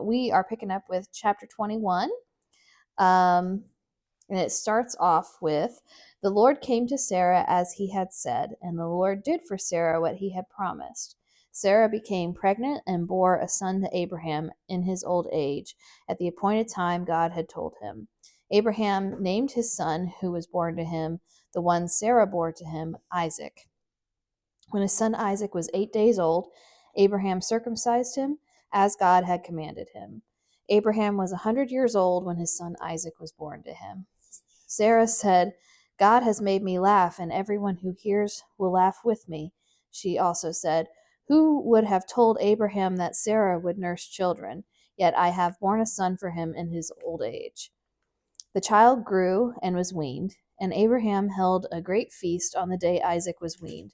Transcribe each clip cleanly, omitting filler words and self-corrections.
We are picking up with chapter 21. And it starts off with, the Lord came to Sarah as he had said, and the Lord did for Sarah what he had promised. Sarah became pregnant and bore a son to Abraham in his old age, at the appointed time God had told him. Abraham named his son, who was born to him, the one Sarah bore to him, Isaac. When his son Isaac was 8 days old, Abraham circumcised him, as God had commanded him. Abraham was 100 years old when his son Isaac was born to him. Sarah said, God has made me laugh, and everyone who hears will laugh with me. She also said, who would have told Abraham that Sarah would nurse children? Yet I have borne a son for him in his old age. The child grew and was weaned, and Abraham held a great feast on the day Isaac was weaned.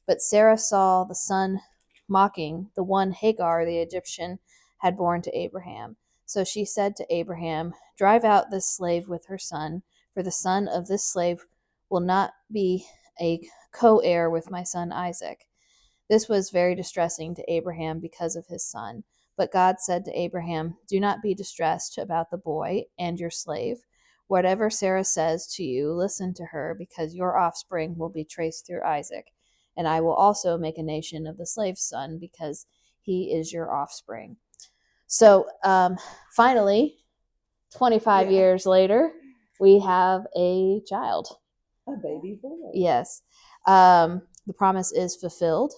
But Sarah saw the son mocking, the one Hagar the Egyptian had borne to Abraham. So she said to Abraham, drive out this slave with her son, for the son of this slave will not be a co-heir with my son Isaac. This was very distressing to Abraham because of his son. But God said to Abraham, do not be distressed about the boy and your slave. Whatever Sarah says to you, listen to her, because your offspring will be traced through Isaac. And I will also make a nation of the slave's son, because he is your offspring. So finally, 25 years later, we have a child. A baby boy. Yes. The promise is fulfilled.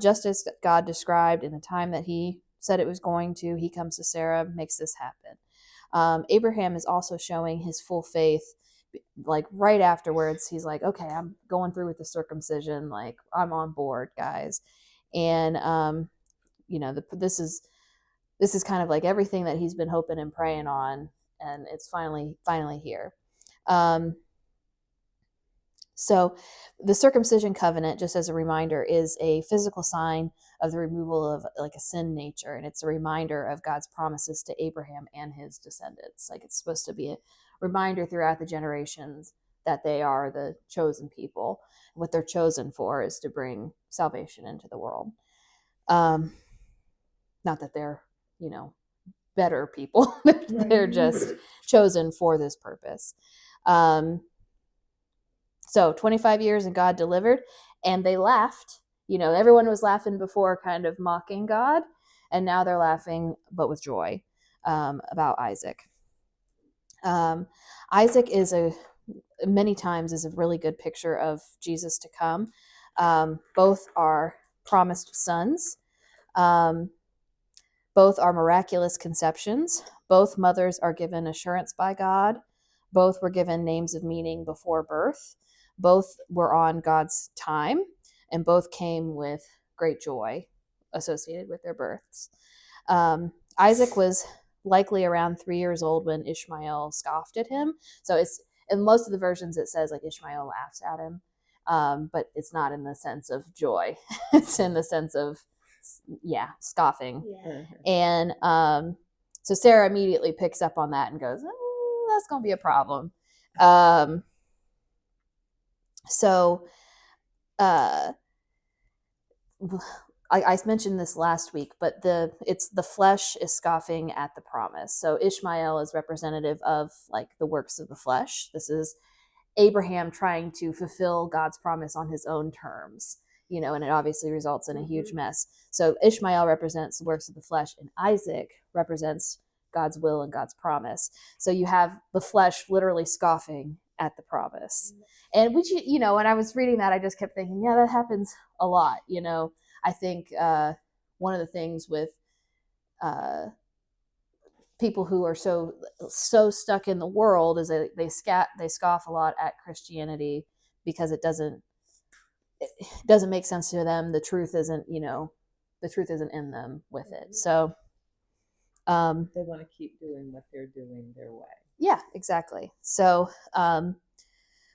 Just as God described in the time that he said it was going to, he comes to Sarah, makes this happen. Abraham is also showing his full faith. Like right afterwards, he's like, okay, I'm going through with the circumcision. Like, I'm on board, guys. And, this is kind of like everything that he's been hoping and praying on. And it's finally here. So the circumcision covenant, just as a reminder, is a physical sign of the removal of like a sin nature. And it's a reminder of God's promises to Abraham and his descendants. Like, it's supposed to be a reminder throughout the generations that they are the chosen people. What they're chosen for is to bring salvation into the world. Not that they're, better people. They're just chosen for this purpose. So 25 years and God delivered, and they laughed. Everyone was laughing before, kind of mocking God, and now they're laughing, but with joy, about Isaac. Isaac is many times is a really good picture of Jesus to come. Both are promised sons. Both are miraculous conceptions. Both mothers are given assurance by God. Both were given names of meaning before birth. Both were on God's time, and both came with great joy associated with their births. Isaac was likely around 3 years old when Ishmael scoffed at him. So it's in most of the versions it says like Ishmael laughs at him, but it's not in the sense of joy. It's in the sense of scoffing. And so Sarah immediately picks up on that and goes, that's gonna be a problem. I mentioned this last week, but the flesh is scoffing at the promise. So Ishmael is representative of like the works of the flesh. This is Abraham trying to fulfill God's promise on his own terms, and it obviously results in a huge mess. So Ishmael represents the works of the flesh, and Isaac represents God's will and God's promise. So you have the flesh literally scoffing at the promise. And which, when I was reading that, I just kept thinking, yeah, that happens a lot. I think one of the things with people who are so stuck in the world is that they scoff a lot at Christianity because it doesn't make sense to them. The truth isn't in them with it. So they want to keep doing what they're doing their way. Yeah, exactly. So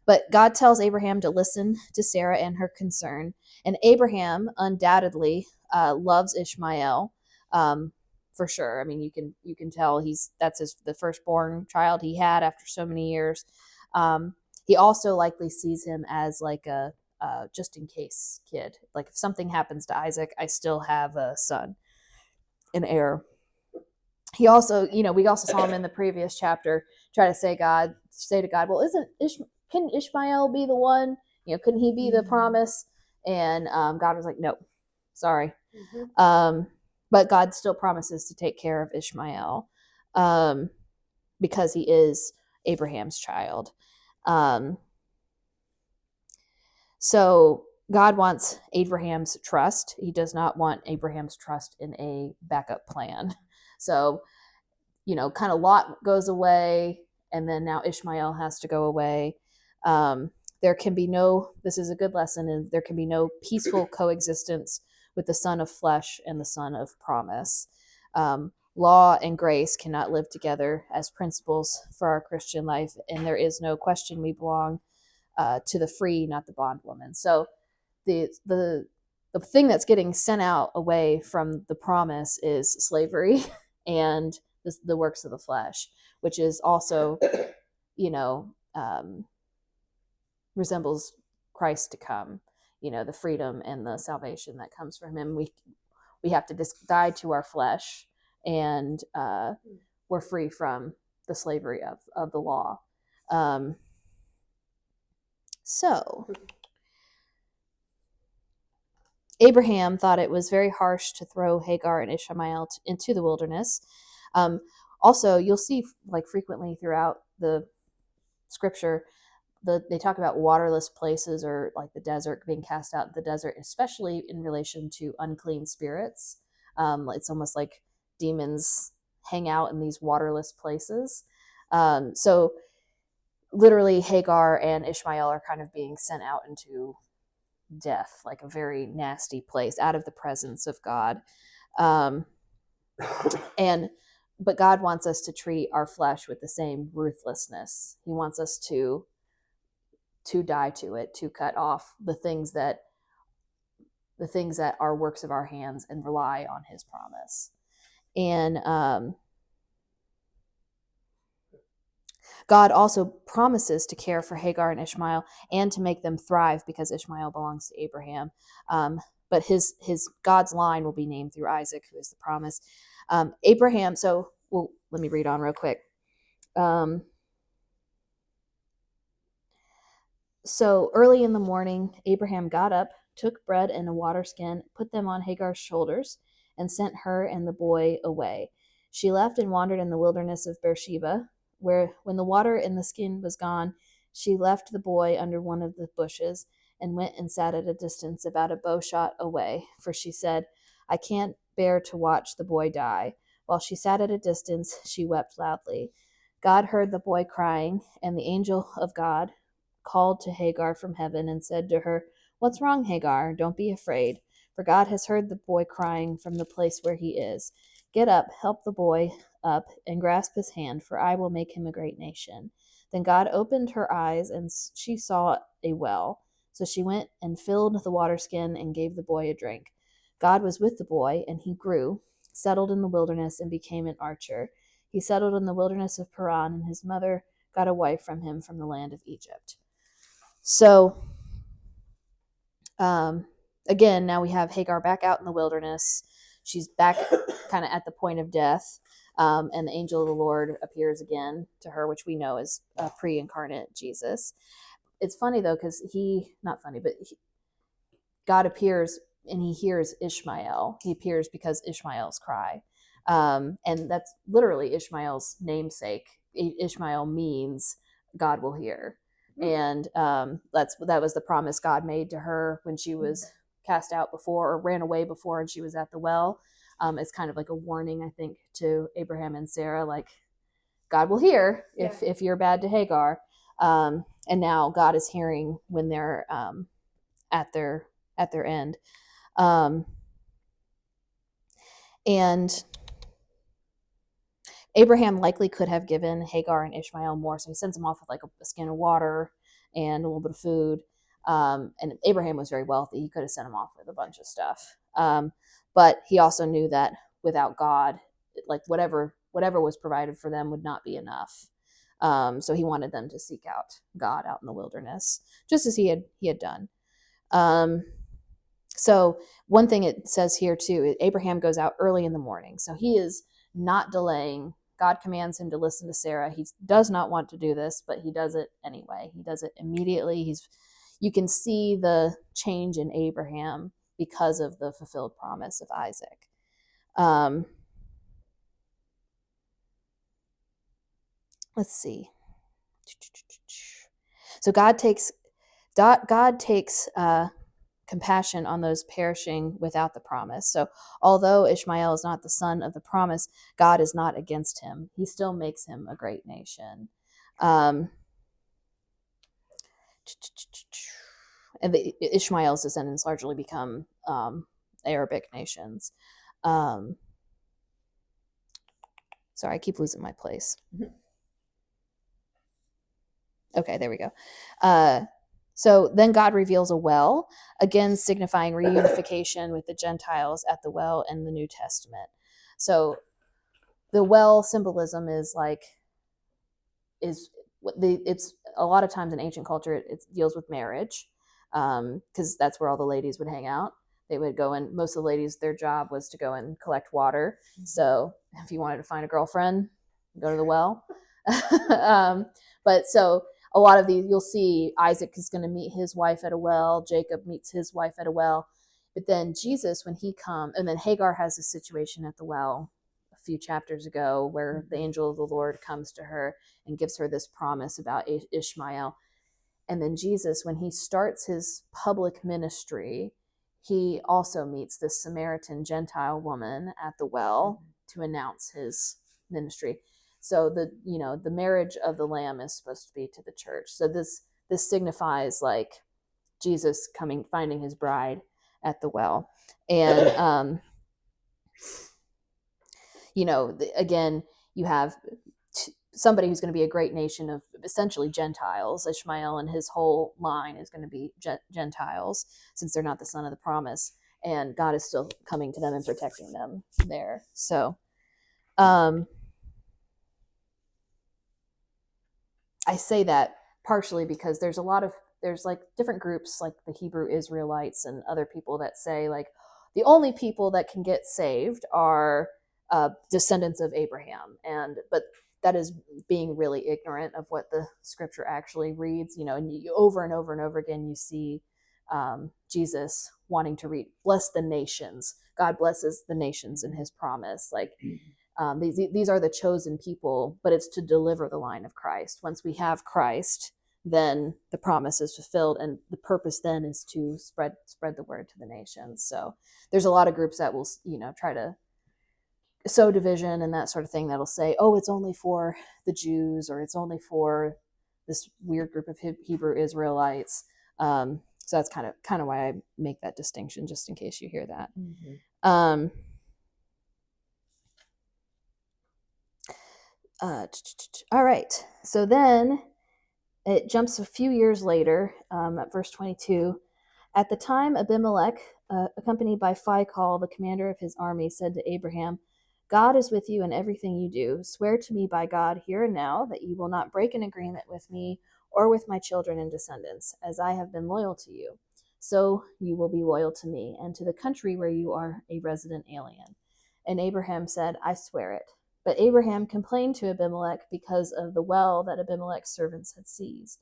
but God tells Abraham to listen to Sarah and her concern, and Abraham undoubtedly loves Ishmael, for sure. I mean, you can tell that's the firstborn child he had after so many years. He also likely sees him as like a just in case kid. Like, if something happens to Isaac, I still have a son, an heir. he also, we also saw him in the previous chapter try to say to God, well, can Ishmael be the one? Couldn't he be the promise? And God was like, no, sorry. But God still promises to take care of Ishmael because he is Abraham's child. So God wants Abraham's trust. He does not want Abraham's trust in a backup plan. So, kind of Lot goes away, and then now Ishmael has to go away. There can be this is a good lesson, and there can be no peaceful coexistence with the son of flesh and the son of promise. Law and grace cannot live together as principles for our Christian life, and there is no question we belong to the free, not the bondwoman. So the thing that's getting sent out away from the promise is slavery and the works of the flesh, which is also, resembles Christ to come, the freedom and the salvation that comes from him. We have to just die to our flesh, and we're free from the slavery of the law. So Abraham thought it was very harsh to throw Hagar and Ishmael into the wilderness. Also, you'll see frequently throughout the scripture, they talk about waterless places, or like the desert, being cast out in the desert, especially in relation to unclean spirits. It's almost like demons hang out in these waterless places. So literally Hagar and Ishmael are kind of being sent out into death, like a very nasty place, out of the presence of God. But God wants us to treat our flesh with the same ruthlessness. He wants us to die to it, to cut off the things that are works of our hands, and rely on his promise. And God also promises to care for Hagar and Ishmael and to make them thrive, because Ishmael belongs to Abraham. But his God's line will be named through Isaac, who is the promise. Abraham. Let me read on real quick. So early in the morning, Abraham got up, took bread and a water skin, put them on Hagar's shoulders, and sent her and the boy away. She left and wandered in the wilderness of Beersheba, where, when the water in the skin was gone, she left the boy under one of the bushes and went and sat at a distance about a bow shot away, for she said, I can't bear to watch the boy die. While she sat at a distance, she wept loudly. God heard the boy crying, and the angel of God called to Hagar from heaven and said to her, What's wrong, Hagar? Don't be afraid, for God has heard the boy crying from the place where he is. Get up, help the boy up, and grasp his hand, for I will make him a great nation. Then God opened her eyes, and she saw a well. So she went and filled the water skin and gave the boy a drink. God was with the boy, and he grew, settled in the wilderness, and became an archer. He settled in the wilderness of Paran, and his mother got a wife from him from the land of Egypt. So, again, now we have Hagar back out in the wilderness. She's back kind of at the point of death. And the angel of the Lord appears again to her, which we know is a pre-incarnate Jesus. It's funny, though, because God appears and he hears Ishmael. He appears because Ishmael's cry. And that's literally Ishmael's namesake. Ishmael means God will hear. And that was the promise God made to her when she was cast out before, or ran away before, and she was at the well. It's kind of like a warning, I think, to Abraham and Sarah, like, God will hear if you're bad to Hagar. And now God is hearing when they're at their end. And Abraham likely could have given Hagar and Ishmael more, so he sends them off with like a skin of water and a little bit of food. And Abraham was very wealthy; he could have sent them off with a bunch of stuff. But he also knew that without God, like whatever was provided for them would not be enough. So he wanted them to seek out God out in the wilderness, just as he had done. So one thing it says here too, Abraham goes out early in the morning. So he is not delaying. God commands him to listen to Sarah. He does not want to do this, but he does it anyway. He does it immediately. You can see the change in Abraham because of the fulfilled promise of Isaac. Let's see. So God takes compassion on those perishing without the promise. So although Ishmael is not the son of the promise, God is not against him. He still makes him a great nation. And the Ishmael's descendants largely become Arabic nations. Sorry, I keep losing my place. Okay, there we go. So then God reveals a well, again signifying reunification with the Gentiles at the well in the New Testament. So the well symbolism is it's a lot of times in ancient culture it deals with marriage, because that's where all the ladies would hang out. They would go in. Most of the ladies, their job was to go and collect water. So if you wanted to find a girlfriend, go to the well. But so a lot of these, you'll see Isaac is going to meet his wife at a well. Jacob meets his wife at a well. But then Jesus, when he comes, and then Hagar has a situation at the well a few chapters ago where the angel of the Lord comes to her and gives her this promise about Ishmael. And then Jesus, when he starts his public ministry, he also meets this Samaritan Gentile woman at the well to announce his ministry. So the marriage of the Lamb is supposed to be to the church. So this signifies like Jesus finding his bride at the well. And again, you have somebody who's going to be a great nation of essentially Gentiles. Ishmael and his whole line is going to be Gentiles, since they're not the son of the promise, and God is still coming to them and protecting them there. So I say that partially because there's like different groups like the Hebrew Israelites and other people that say like the only people that can get saved are descendants of Abraham, but that is being really ignorant of what the scripture actually reads, and over and over and over again you see Jesus wanting to read, bless the nations. God blesses the nations in his promise. Like these are the chosen people, but it's to deliver the line of Christ. Once we have Christ, then the promise is fulfilled, and the purpose then is to spread the word to the nations. So there's a lot of groups that will try to sow division and that sort of thing, that'll say, oh, it's only for the Jews, or it's only for this weird group of Hebrew Israelites. So that's kind of why I make that distinction, just in case you hear that. Mm-hmm. All right, so then it jumps a few years later, at verse 22. At the time, Abimelech, accompanied by Phicol, the commander of his army, said to Abraham, God is with you in everything you do. Swear to me by God here and now that you will not break an agreement with me or with my children and descendants, as I have been loyal to you. So you will be loyal to me and to the country where you are a resident alien. And Abraham said, I swear it. But Abraham complained to Abimelech because of the well that Abimelech's servants had seized.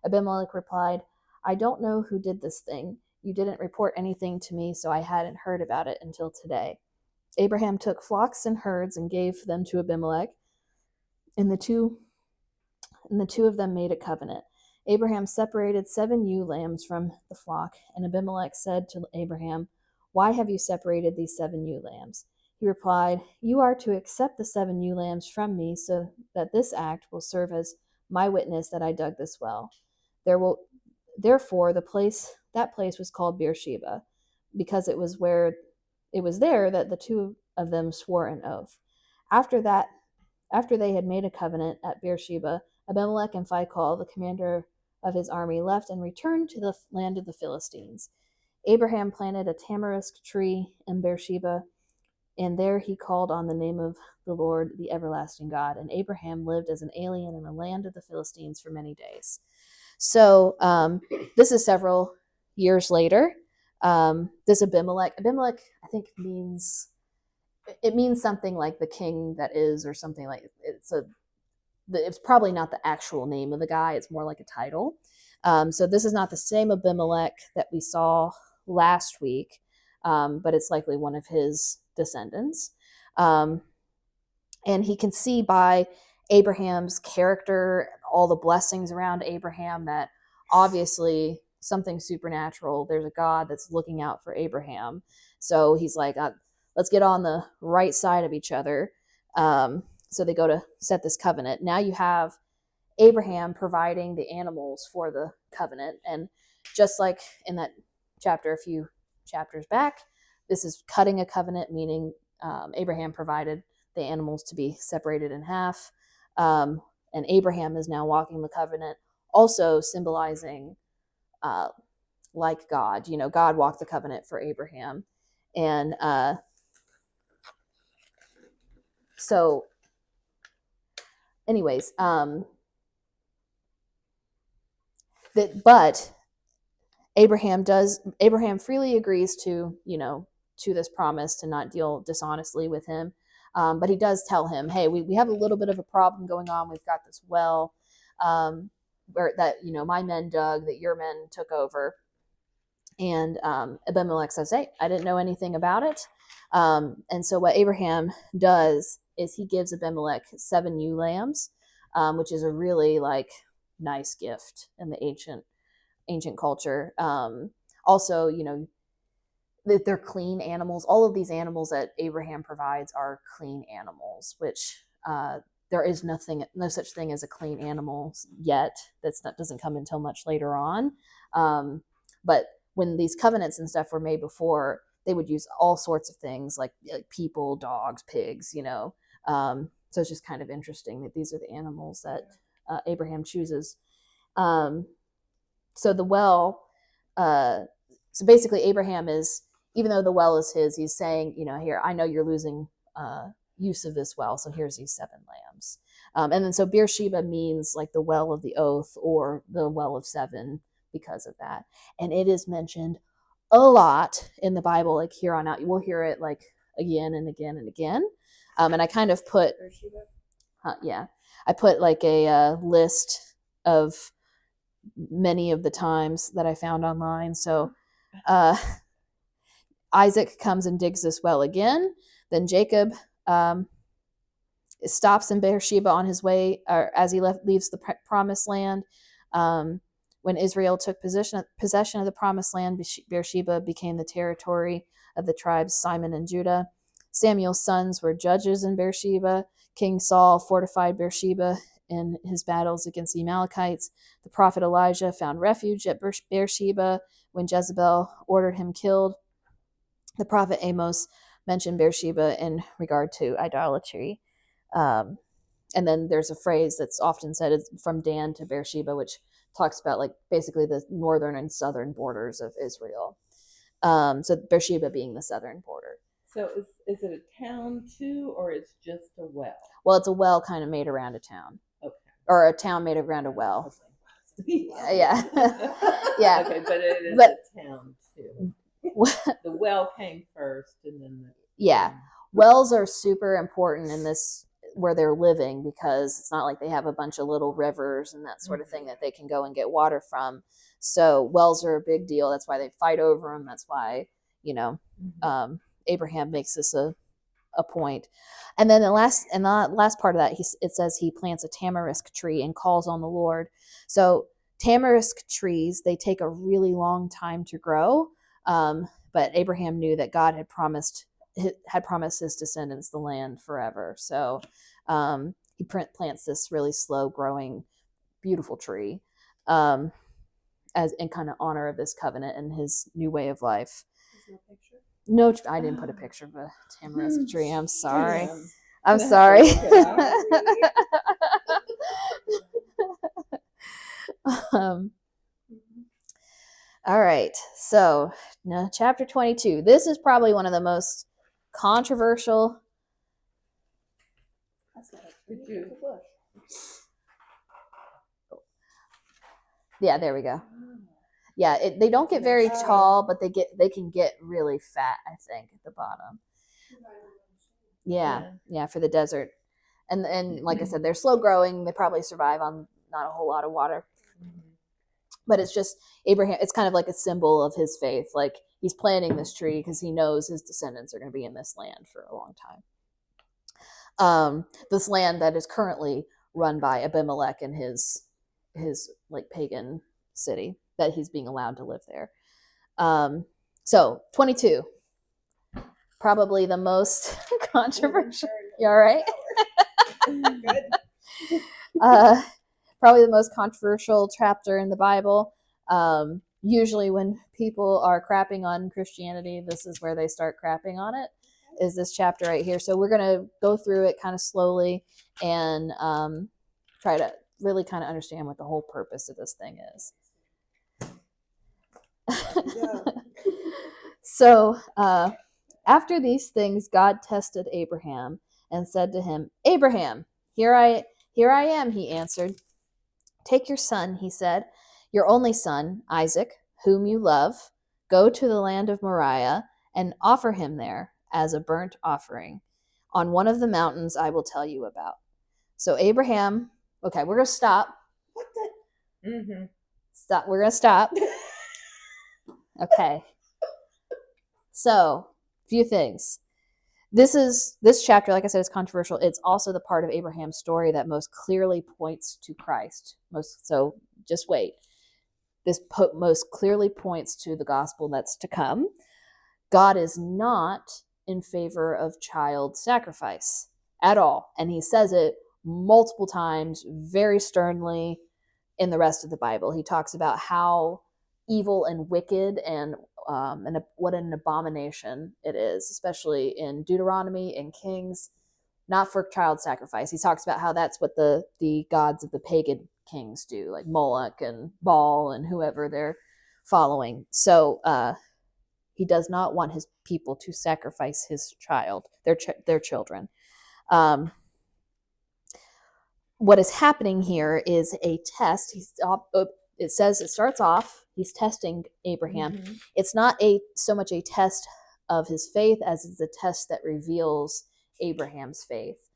Abimelech replied, I don't know who did this thing. You didn't report anything to me, so I hadn't heard about it until today. Abraham took flocks and herds and gave them to Abimelech, and the two of them made a covenant. Abraham separated 7 ewe lambs from the flock, and Abimelech said to Abraham, Why have you separated these 7 ewe lambs? He replied, You are to accept the 7 ewe lambs from me, so that this act will serve as my witness that I dug this well. Therefore, that place was called Beersheba, because it was there that the 2 of them swore an oath. After they had made a covenant at Beersheba, Abimelech and Phicol, the commander of his army, left and returned to the land of the Philistines. Abraham planted a tamarisk tree in Beersheba, and there he called on the name of the Lord, the everlasting God. And Abraham lived as an alien in the land of the Philistines for many days. So this is several years later. This Abimelech, I think, means it means something like the king that is, or something like it's probably not the actual name of the guy. It's more like a title. So this is not the same Abimelech that we saw last week, but it's likely one of his descendants. And he can see by Abraham's character, all the blessings around Abraham, that obviously something supernatural. There's a God that's looking out for Abraham. So he's like, let's get on the right side of each other. So they go to set this covenant. Now you have Abraham providing the animals for the covenant. And just like in that chapter a few chapters back, this is cutting a covenant, meaning Abraham provided the animals to be separated in half. And Abraham is now walking the covenant, also symbolizing like God. God walked the covenant for Abraham. And so anyways, but Abraham freely agrees to this promise to not deal dishonestly with him. But he does tell him, hey, we have a little bit of a problem going on. We've got this well where that my men dug, that your men took over. And Abimelech says, hey, I didn't know anything about it. And so what Abraham does is he gives Abimelech 7 ewe lambs, which is a really nice gift in the ancient culture. Also, that they're clean animals. All of these animals that Abraham provides are clean animals, which there is no such thing as a clean animal yet. Doesn't come until much later on. But when these covenants and stuff were made before, they would use all sorts of things like people, dogs, pigs, so it's just kind of interesting that these are the animals that Abraham chooses. So the well, so basically Abraham is, even though the well is his, he's saying, here, I know you're losing use of this well, so here's these 7 lambs. And then so Beersheba means like the well of the oath, or the well of 7, because of that. And it is mentioned a lot in the Bible, like here on out. You will hear it like again and again and again. And I kind of put, I put like a list of many of the times that I found online. So Isaac comes and digs this well again. Then Jacob stops in Beersheba on his way, or as he leaves the promised land. When Israel took possession of the promised land, Beersheba became the territory of the tribes Simon and Judah. Samuel's sons were judges in Beersheba. King Saul fortified Beersheba in his battles against the Amalekites. The prophet Elijah found refuge at Beersheba when Jezebel ordered him killed. The prophet Amos mentioned Beersheba in regard to idolatry. And then there's a phrase that's often said, is from Dan to Beersheba, which talks about like basically the northern and southern borders of Israel. So Beersheba being the southern border. So is it a town too, or it's just a well? Well, it's a well kind of made around a town. Okay. Or a town made around a well. Yeah. Yeah. Okay, but it is a town too. The well came first, and then wells are super important in this, where they're living, because it's not like they have a bunch of little rivers and that sort of thing that they can go and get water from. So wells are a big deal. That's why they fight over them. That's why Abraham makes this a point. And then the last part of that, it says he plants a tamarisk tree and calls on the Lord. So tamarisk trees, they take a really long time to grow, but Abraham knew that God had promised his descendants the land forever. So he plants this really slow growing, beautiful tree as in kind of honor of this covenant and his new way of life. No, I didn't put a picture of a tamarisk tree. I'm sorry. I'm sorry. All right. So now, chapter 22. This is probably one of the most controversial. Yeah, there we go. Yeah, they don't get very tall, but they can get really fat, I think, at the bottom. Yeah, for the desert. And like I said, they're slow growing. They probably survive on not a whole lot of water. But it's just Abraham. It's kind of like a symbol of his faith. Like he's planting this tree because he knows his descendants are going to be in this land for a long time. This land that is currently run by Abimelech and his like pagan city that he's being allowed to live there. So 22, probably the most controversial. You all right? Good. Probably the most controversial chapter in the Bible. Usually when people are crapping on Christianity, this is where they start crapping on it, is this chapter right here. So we're going to go through it kind of slowly and try to really kind of understand what the whole purpose of this thing is. So after these things, God tested Abraham and said to him, Abraham, here I am, he answered. Take your son, he said, your only son, Isaac, whom you love, go to the land of Moriah and offer him there as a burnt offering on one of the mountains I will tell you about. So Abraham, okay, we're going to stop. What the? Stop. We're going to stop. Okay. So, a few things. This chapter, like I said, is controversial. It's also the part of Abraham's story that most clearly points to Christ. So just wait. This most clearly points to the gospel that's to come. God is not in favor of child sacrifice at all. And he says it multiple times, very sternly in the rest of the Bible. He talks about how evil and wicked and what an abomination it is, especially in Deuteronomy and Kings, not for child sacrifice. He talks about how that's what the gods of the pagan kings do, like Moloch and Baal and whoever they're following. So he does not want his people to sacrifice his child, their children. What is happening here is a test. It says it starts off, he's testing Abraham. It's not so much a test of his faith as it's a test that reveals Abraham's faith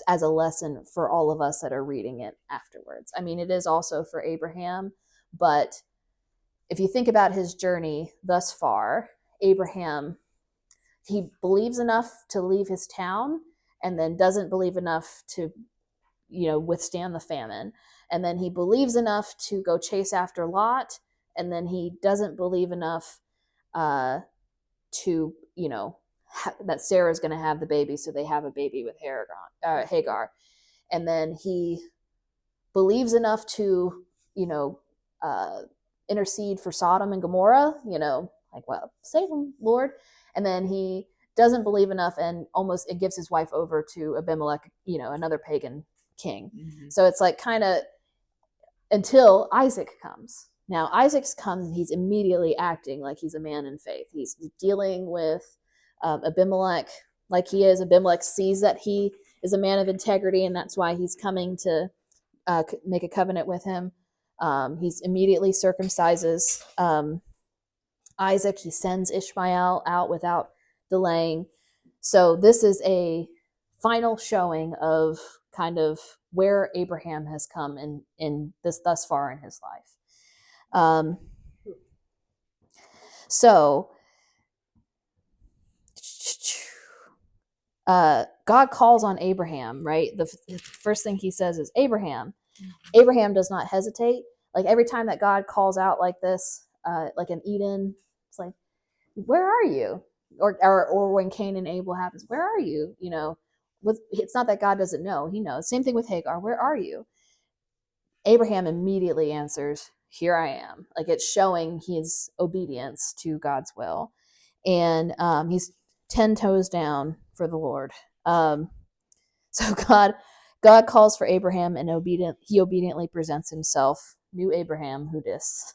as a lesson for all of us that are reading it afterwards. I mean, it is also for Abraham, but if you think about his journey thus far, Abraham, he believes enough to leave his town and then doesn't believe enough to withstand the famine. And then he believes enough to go chase after Lot. And then he doesn't believe enough to, that Sarah's going to have the baby. So they have a baby with Hagar. And then he believes enough to, intercede for Sodom and Gomorrah, save them, Lord. And then he doesn't believe enough and it gives his wife over to Abimelech, another pagan king. So it's like kind of until Isaac comes. Now Isaac comes and he's immediately acting like he's a man in faith. He's dealing with Abimelech like he is. Abimelech sees that he is a man of integrity, and that's why he's coming to make a covenant with him. He's immediately circumcises Isaac. He sends Ishmael out without delaying. So this is a final showing of kind of where Abraham has come in this thus far in his life. So God calls on Abraham, right? The first thing he says is Abraham. Abraham does not hesitate. Like every time that God calls out like this, like in Eden, it's like, where are you? Or when Cain and Abel happens, where are you? It's not that God doesn't know. He knows. Same thing with Hagar. Where are you? Abraham immediately answers, here I am. Like it's showing his obedience to God's will. And he's 10 toes down for the Lord. So God calls for Abraham and he obediently presents himself. New Abraham, who dis?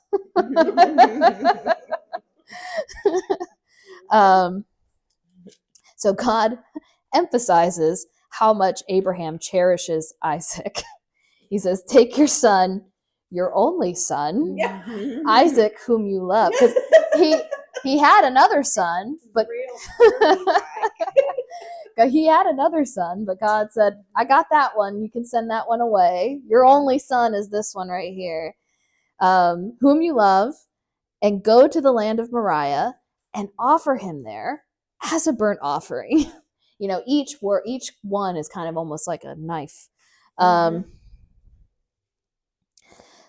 So God emphasizes how much Abraham cherishes Isaac. He says, take your son, your only son, Isaac, whom you love. Because he had another son, but he had another son, but God said, I got that one. You can send that one away. Your only son is this one right here, whom you love, and go to the land of Moriah and offer him there as a burnt offering. Each one is kind of almost like a knife.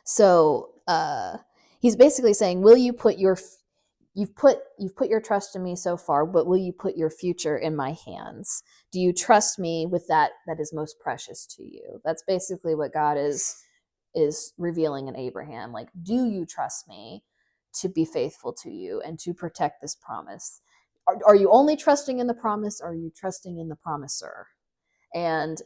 So he's basically saying, will you put you've put your trust in me so far, but will you put your future in my hands? Do you trust me with that is most precious to you? That's basically what God is revealing in Abraham. Like, do you trust me to be faithful to you and to protect this promise? Are you only trusting in the promise? Or are you trusting in the promiser? And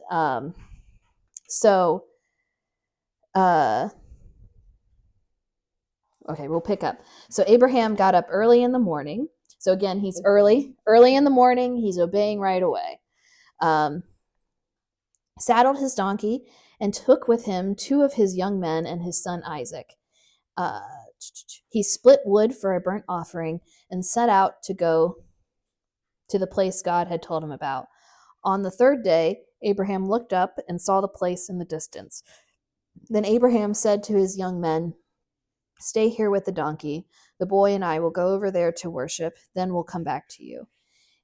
okay, we'll pick up. So Abraham got up early in the morning. So again, he's early in the morning. He's obeying right away. Saddled his donkey and took with him 2 of his young men and his son Isaac. He split wood for a burnt offering and set out to go to the place God had told him about. On the 3rd day, Abraham looked up and saw the place in the distance. Then Abraham said to his young men, stay here with the donkey. The boy and I will go over there to worship. Then we'll come back to you.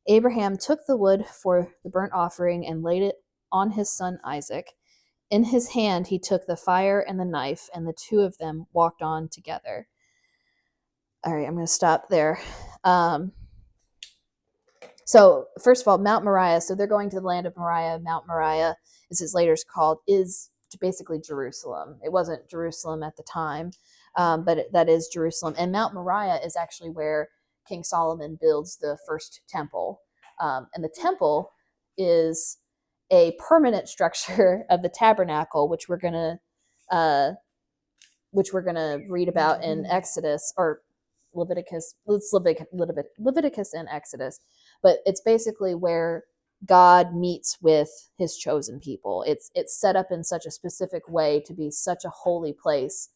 Abraham took the wood for the burnt offering and laid it on his son Isaac. In his hand he took the fire and the knife, and the 2 of them walked on together. All right, I'm going to stop there. So first of all, Mount Moriah. So they're going to the land of Moriah. Mount Moriah, as it's later called, is basically Jerusalem. It wasn't Jerusalem at the time, but that is Jerusalem. And Mount Moriah is actually where King Solomon builds the first temple. And the temple is a permanent structure of the tabernacle, which we're gonna read about in Exodus or Leviticus. Leviticus and Exodus, but it's basically where God meets with his chosen people. It's set up in such a specific way to be such a holy place,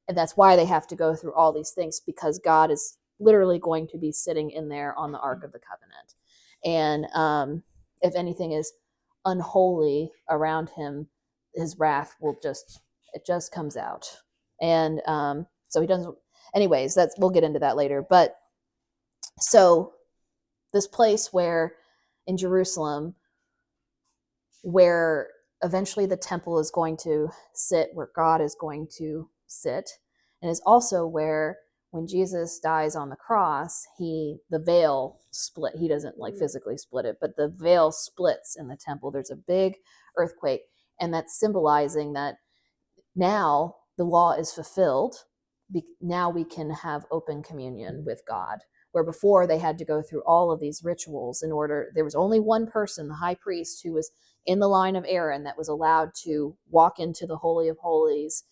and that's why they have to go through all these things, because God is literally going to be sitting in there on the Ark of the Covenant. And if anything is unholy around him, his wrath will just comes out. And so he doesn't. Anyways, we'll get into that later. But so this place where in Jerusalem, where eventually the temple is going to sit, where God is going to sit, and is also where when Jesus dies on the cross, the veil split. He doesn't physically split it, but the veil splits in the temple. There's a big earthquake, and that's symbolizing that now the law is fulfilled. Now we can have open communion with God, where before they had to go through all of these rituals in order. There was only one person, the high priest, who was in the line of Aaron, that was allowed to walk into the Holy of Holies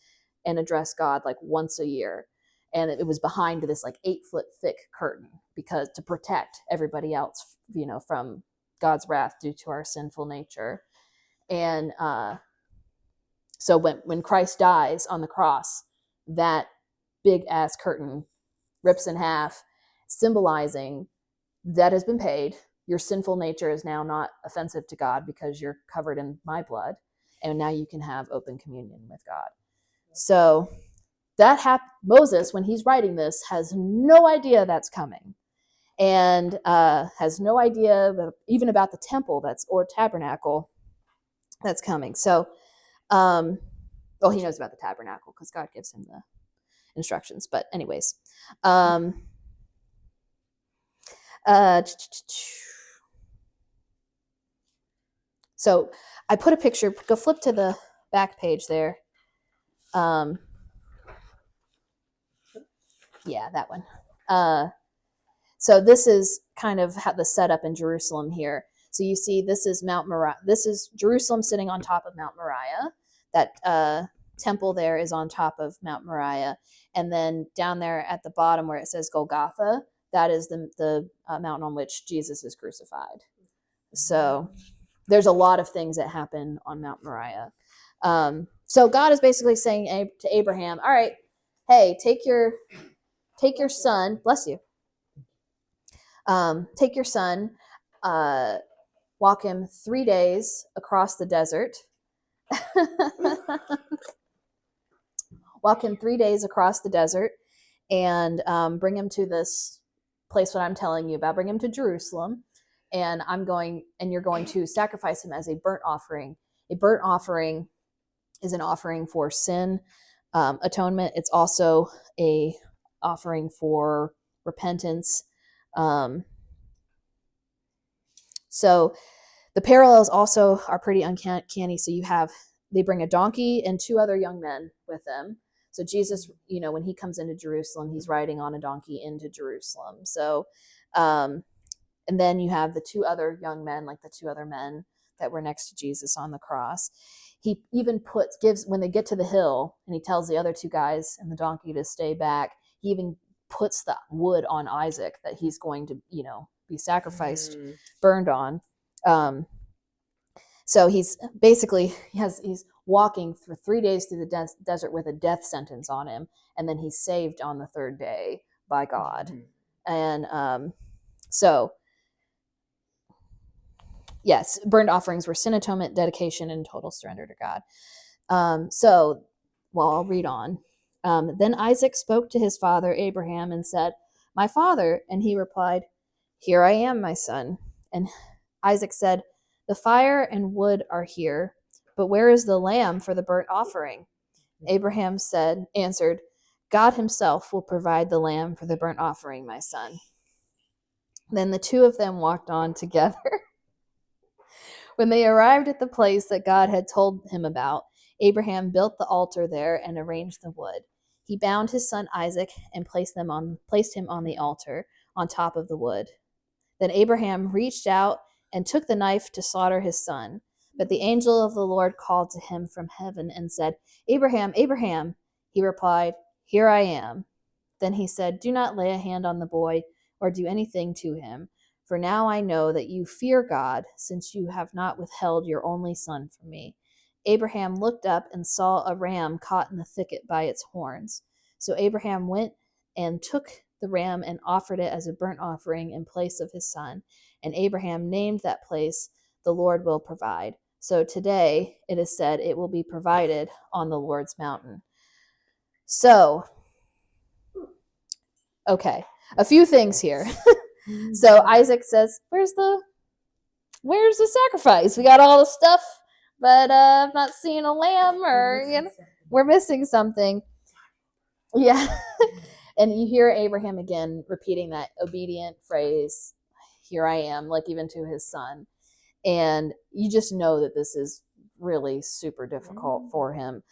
and address God once a year. And it was behind this 8-foot thick curtain, because to protect everybody else, from God's wrath due to our sinful nature. And so when Christ dies on the cross, that big ass curtain rips in half, symbolizing that has been paid. Your sinful nature is now not offensive to God because you're covered in my blood, and now you can have open communion with God. So that Moses, when he's writing this, has no idea that's coming, and has no idea even about the temple or tabernacle that's coming. So, he knows about the tabernacle because God gives him the instructions. But anyways, so I put a picture. Go flip to the back page there. Yeah, that one. So this is kind of how the setup in Jerusalem here. So you see, this is Mount Moriah. This is Jerusalem sitting on top of Mount Moriah. That temple there is on top of Mount Moriah. And then down there at the bottom where it says Golgotha, that is the mountain on which Jesus is crucified. So there's a lot of things that happen on Mount Moriah. So God is basically saying to Abraham, all right, hey, take your son, bless you. Take your son, walk him 3 days across the desert. Walk him 3 days across the desert and bring him to this place what I'm telling you about. Bring him to Jerusalem, and you're going to sacrifice him as a burnt offering. A burnt offering is an offering for sin atonement. It's also a offering for repentance. So the parallels also are pretty uncanny. So they bring a donkey and 2 other young men with them. So Jesus, when he comes into Jerusalem, he's riding on a donkey into Jerusalem. So, and then you have the 2 other young men, like the 2 other men that were next to Jesus on the cross. He even when they get to the hill and he tells the other 2 guys and the donkey to stay back, he even puts the wood on Isaac that he's going to, be sacrificed, burned on. So he's walking for 3 days through the desert with a death sentence on him, and then he's saved on the 3rd day by God. And so, yes, burnt offerings were sin atonement, dedication, and total surrender to God. I'll read on. Then Isaac spoke to his father Abraham and said, "My father," and he replied, "Here I am, my son." And Isaac said, "The fire and wood are here, but where is the lamb for the burnt offering?" Abraham answered, "God himself will provide the lamb for the burnt offering, my son." Then the 2 of them walked on together. When they arrived at the place that God had told him about, Abraham built the altar there and arranged the wood. He bound his son Isaac and placed him on the altar on top of the wood. Then Abraham reached out and took the knife to slaughter his son. But the angel of the Lord called to him from heaven and said, "Abraham, Abraham." He replied, "Here I am." Then he said, "Do not lay a hand on the boy or do anything to him. For now I know that you fear God, since you have not withheld your only son from me." Abraham looked up and saw a ram caught in the thicket by its horns. So Abraham went and took the ram and offered it as a burnt offering in place of his son. And Abraham named that place, "The Lord will provide." So today it is said, "It will be provided on the Lord's mountain." So, okay, a few things here. So Isaac says, where's the sacrifice? We got all the stuff, but I'm not seeing a lamb, or we're missing something. Yeah. And you hear Abraham again repeating that obedient phrase, "Here I am," like even to his son. And you just know that this is really super difficult for him.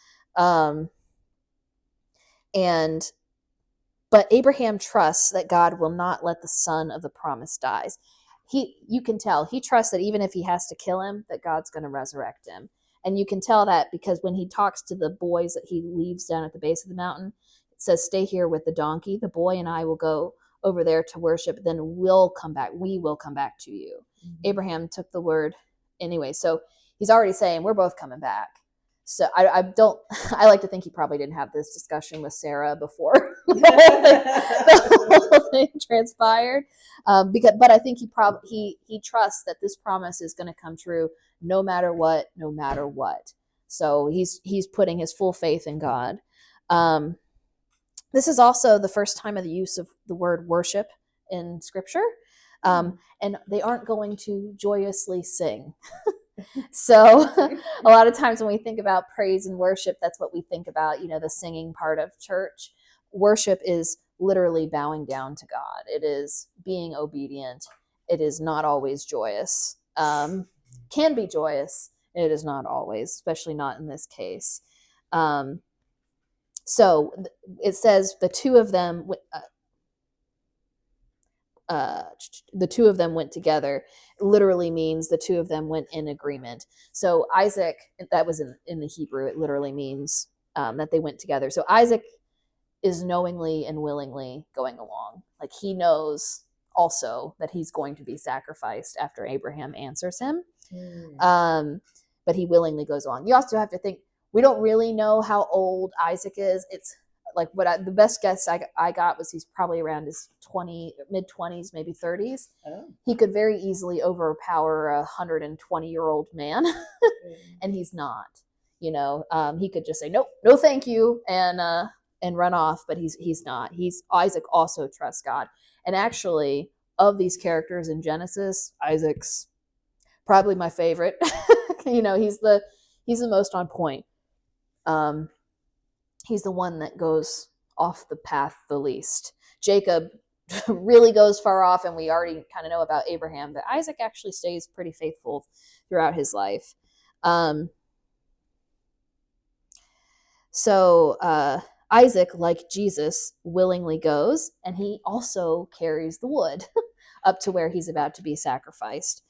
But Abraham trusts that God will not let the son of the promise die. You can tell he trusts that even if he has to kill him, that God's going to resurrect him. And you can tell that because when he talks to the boys that he leaves down at the base of the mountain, it says, "Stay here with the donkey. The boy and I will go over there to worship. Then we'll come back. We will come back to you." Mm-hmm. Abraham took the word anyway. So he's already saying, we're both coming back. So I like to think he probably didn't have this discussion with Sarah before the whole thing transpired. But I think he trusts that this promise is going to come true no matter what. So he's putting his full faith in God. This is also the first time of the use of the word worship in Scripture. And they aren't going to joyously sing. So a lot of times when we think about praise and worship, that's what we think about, the singing part of church. Worship is literally bowing down to God. It is being obedient. It is not always joyous. Can be joyous. It is not always, especially not in this case. So it says the 2 of them went together. Literally means the 2 of them went in agreement. So Isaac, that was in the Hebrew, it literally means that they went together. So Isaac is knowingly and willingly going along. Like he knows also that he's going to be sacrificed after Abraham answers him. But he willingly goes along. You also have to think, we don't really know how old Isaac is. It's like the best guess I got was he's probably around his mid-20s, maybe 30s. Oh. He could very easily overpower a 120-year-old man, and he's not. He could just say no thank you, and run off, but he's not. Isaac also trusts God. And actually, of these characters in Genesis, Isaac's probably my favorite. He's the most on point. He's the one that goes off the path the least. Jacob really goes far off, and we already kind of know about Abraham, but Isaac actually stays pretty faithful throughout his life. So Isaac, like Jesus, willingly goes, and he also carries the wood up to where he's about to be sacrificed.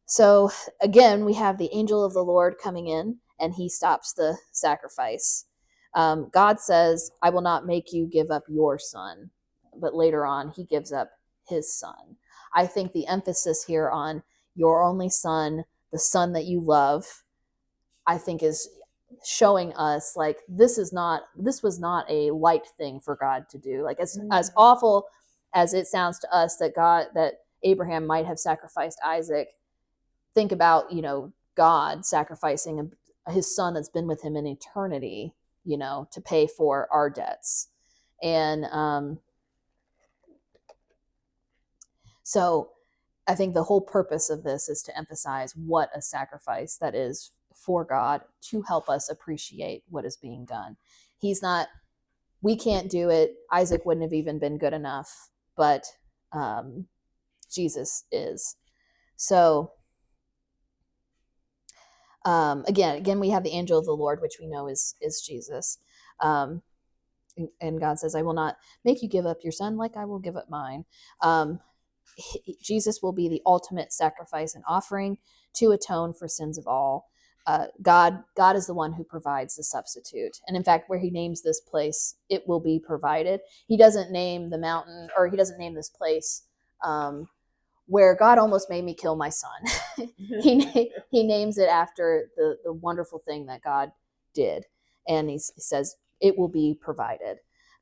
So again, we have the angel of the Lord coming in, and he stops the sacrifice. God says, I will not make you give up your son. But later on, he gives up his son. I think the emphasis here on your only son, the son that you love, I think is showing us like this was not a light thing for God to do. Like as awful as it sounds to us that Abraham might have sacrificed Isaac, think about, God sacrificing his son that's been with him in eternity, to pay for our debts. And so I think the whole purpose of this is to emphasize what a sacrifice that is for God, to help us appreciate what is being done. We can't do it. Isaac wouldn't have even been good enough, but Jesus is. So again, we have the angel of the Lord, which we know is Jesus. And God says, I will not make you give up your son like I will give up mine. Jesus will be the ultimate sacrifice and offering to atone for sins of all. God is the one who provides the substitute. And in fact, where he names this place, it will be provided. He doesn't name the mountain, or he doesn't name this place where God almost made me kill my son. he names it after the wonderful thing that God did. And he says, it will be provided.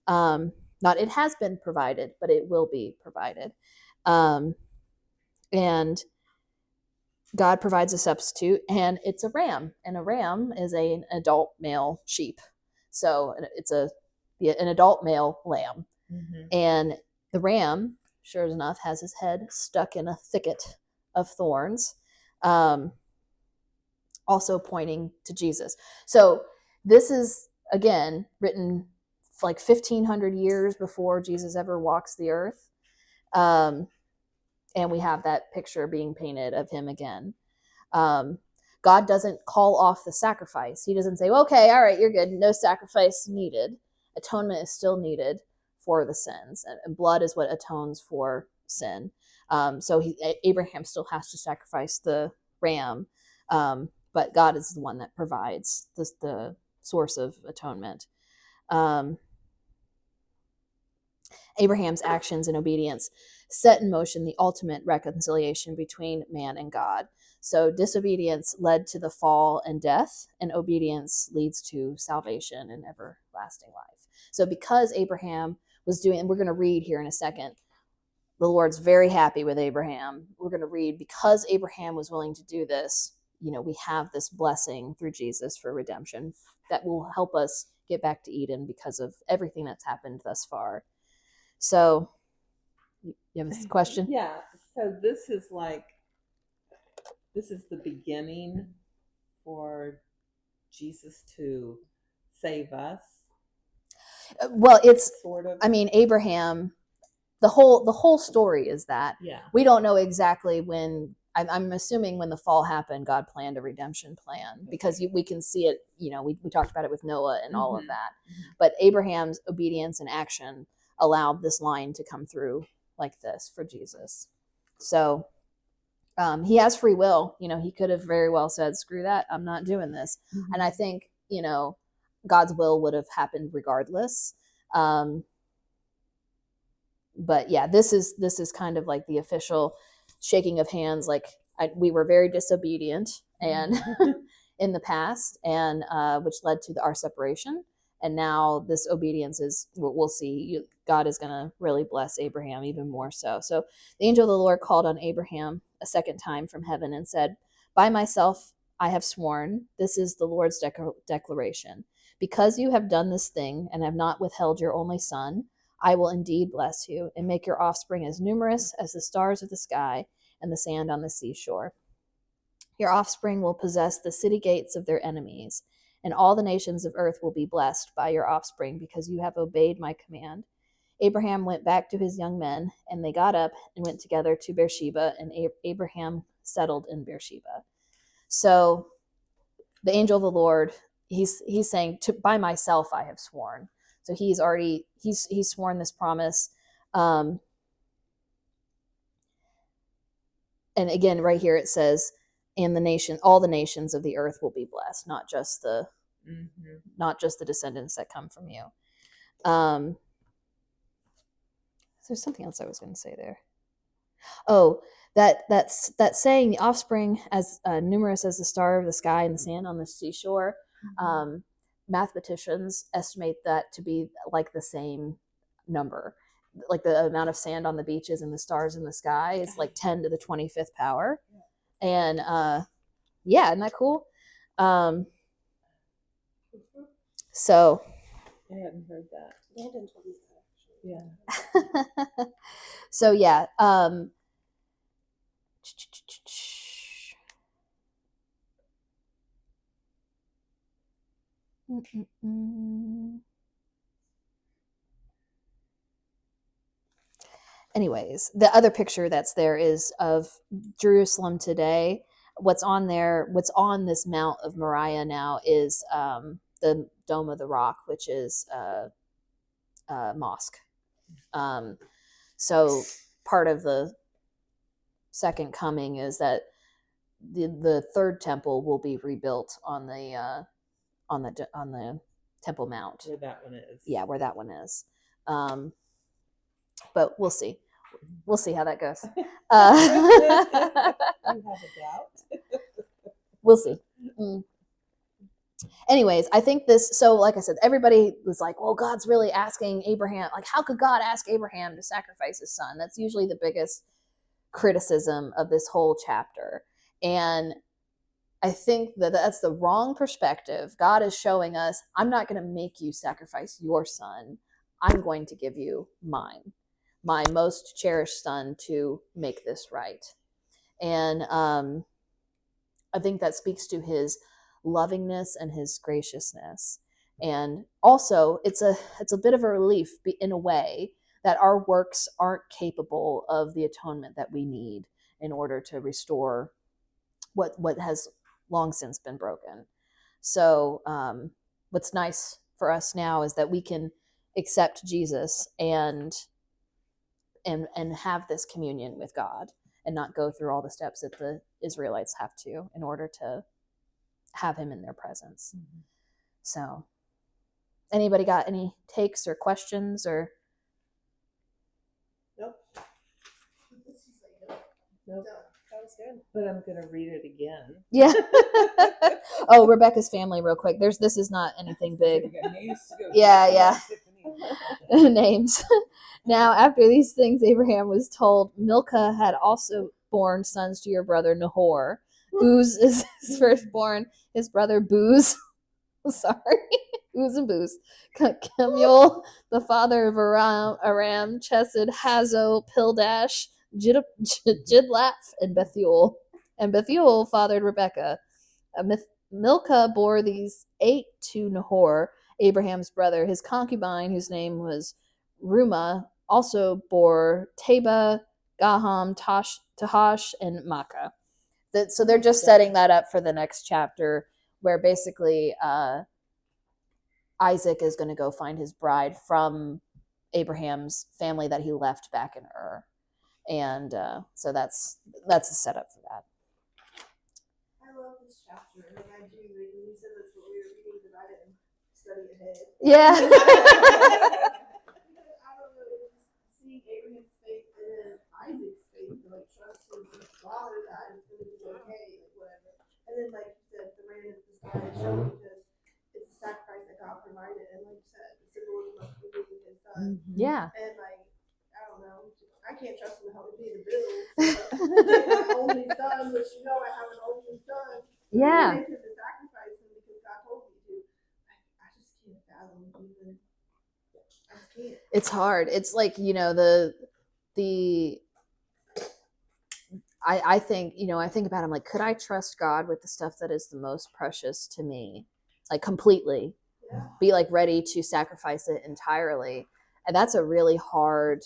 Not it has been provided, but it will be provided. And God provides a substitute, and it's a ram. And a ram is an adult male sheep. So it's an adult male lamb. Mm-hmm. And the ram, sure enough, has his head stuck in a thicket of thorns, also pointing to Jesus. So this is, again, written like 1,500 years before Jesus ever walks the earth. And we have that picture being painted of him again. God doesn't call off the sacrifice. He doesn't say, okay, all right, you're good. No sacrifice needed. Atonement is still needed for the sins, and blood is what atones for sin. So Abraham still has to sacrifice the ram, but God is the one that provides the source of atonement. Abraham's actions and obedience set in motion the ultimate reconciliation between man and God. So disobedience led to the fall and death, and obedience leads to salvation and everlasting life. So because Abraham was doing, and we're going to read here in a second, the Lord's very happy with Abraham. We're going to read, because Abraham was willing to do this, we have this blessing through Jesus for redemption that will help us get back to Eden because of everything that's happened thus far. So, you have a question? Yeah. So this is the beginning for Jesus to save us. Well, it's sort of. I mean, Abraham. The whole story is that. Yeah. We don't know exactly when. I'm assuming when the fall happened, God planned a redemption plan, because we can see it. We talked about it with Noah and all of that. Mm-hmm. But Abraham's obedience and action allowed this line to come through like this for Jesus. So he has free will. He could have very well said, screw that, I'm not doing this. Mm-hmm. And I think, God's will would have happened regardless. But yeah, this is kind of like the official shaking of hands. Like we were very disobedient, and in the past, and which led to our separation. And now this obedience is, we'll see, God is going to really bless Abraham even more so. So the angel of the Lord called on Abraham a second time from heaven and said, by myself I have sworn, this is the Lord's declaration. Because you have done this thing and have not withheld your only son, I will indeed bless you and make your offspring as numerous as the stars of the sky and the sand on the seashore. Your offspring will possess the city gates of their enemies, and all the nations of earth will be blessed by your offspring because you have obeyed my command. Abraham went back to his young men, and they got up and went together to Beersheba, and Abraham settled in Beersheba. So the angel of the Lord, he's saying, by myself I have sworn. So he's sworn this promise. And again, right here it says, and all the nations of the earth will be blessed, not just the descendants that come from you. There's something else I was going to say there. Oh, that's saying the offspring as numerous as the star of the sky and the sand on the seashore. Mathematicians estimate that to be like the same number. Like the amount of sand on the beaches and the stars in the sky is like 10 to the 25th power. And yeah, isn't that cool? So I hadn't heard that. Landon told me that, actually. Yeah. So yeah. Anyways, the other picture that's there is of Jerusalem today. What's on this Mount of Moriah now is the Dome of the Rock, which is a mosque. So part of the second coming is that the third temple will be rebuilt on the Temple Mount. Where that one is. Yeah, where that one is. But we'll see. We'll see how that goes. You have a doubt? We'll see. Anyways, I think this, so like I said, everybody was like, well, God's really asking Abraham, like, how could God ask Abraham to sacrifice his son? That's usually the biggest criticism of this whole chapter. And I think that that's the wrong perspective. God is showing us, I'm not going to make you sacrifice your son. I'm going to give you mine, my most cherished son, to make this right. And I think that speaks to his lovingness and his graciousness. And also it's a bit of a relief in a way that our works aren't capable of the atonement that we need in order to restore what has long since been broken. So what's nice for us now is that we can accept Jesus and have this communion with God and not go through all the steps that the Israelites have to in order to have him in their presence. Mm-hmm. So anybody got any takes or questions or? Nope. Nope. That was good. But I'm going to read it again. Yeah. Oh, Rebecca's family real quick. This is not anything big. Yeah. Names. Now, after these things, Abraham was told, Milcah had also borne sons to your brother Nahor. Uz is his firstborn. His brother Booz. Sorry. Uz and Booz. Kemuel, the father of Aram, Chesed, Hazo, Pildash, Jidlaph, and Bethuel. And Bethuel fathered Rebekah. Milcah bore these 8 to Nahor, Abraham's brother. His concubine, whose name was Rumah, also bore Teba, Gaham, Tahash, and Makkah. So they're just setting that up for the next chapter, where basically Isaac is going to go find his bride from Abraham's family that he left back in Ur. And so that's the setup for that. I love this chapter. Like, I do. Like, when you said that's what we were reading, because I didn't study ahead. Yeah. I don't know, just seeing Abraham's faith and then Isaac's faith, like, trust his father that it's going to be okay, like, whatever. And then, like you said, the man is sacrifice because it's a sacrifice that God provided, and like you said, the symbolism of giving His Son. Yeah. And like, I don't know, I can't trust Him to help me pay the bills. My only son, which I have an only son. Yeah. I make him to sacrifice him because God told me to. I just can't fathom even. I just can't. It's hard. It's like, I think, I think about it, I'm like, could I trust God with the stuff that is the most precious to me? Like completely. Yeah. Be like ready to sacrifice it entirely. And that's a really hard,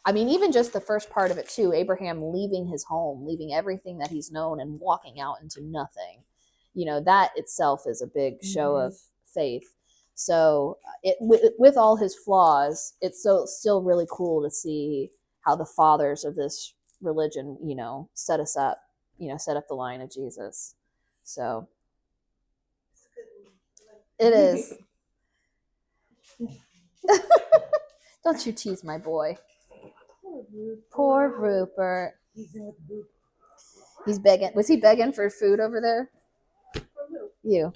I mean, even just the first part of it too, Abraham leaving his home, leaving everything that he's known and walking out into nothing. That itself is a big show of faith. So with all his flaws, it's still really cool to see how the fathers of this religion, set us up, set up the line of Jesus. So it is. Don't you tease my boy. Poor Rupert. He's begging. Was he begging for food over there? You.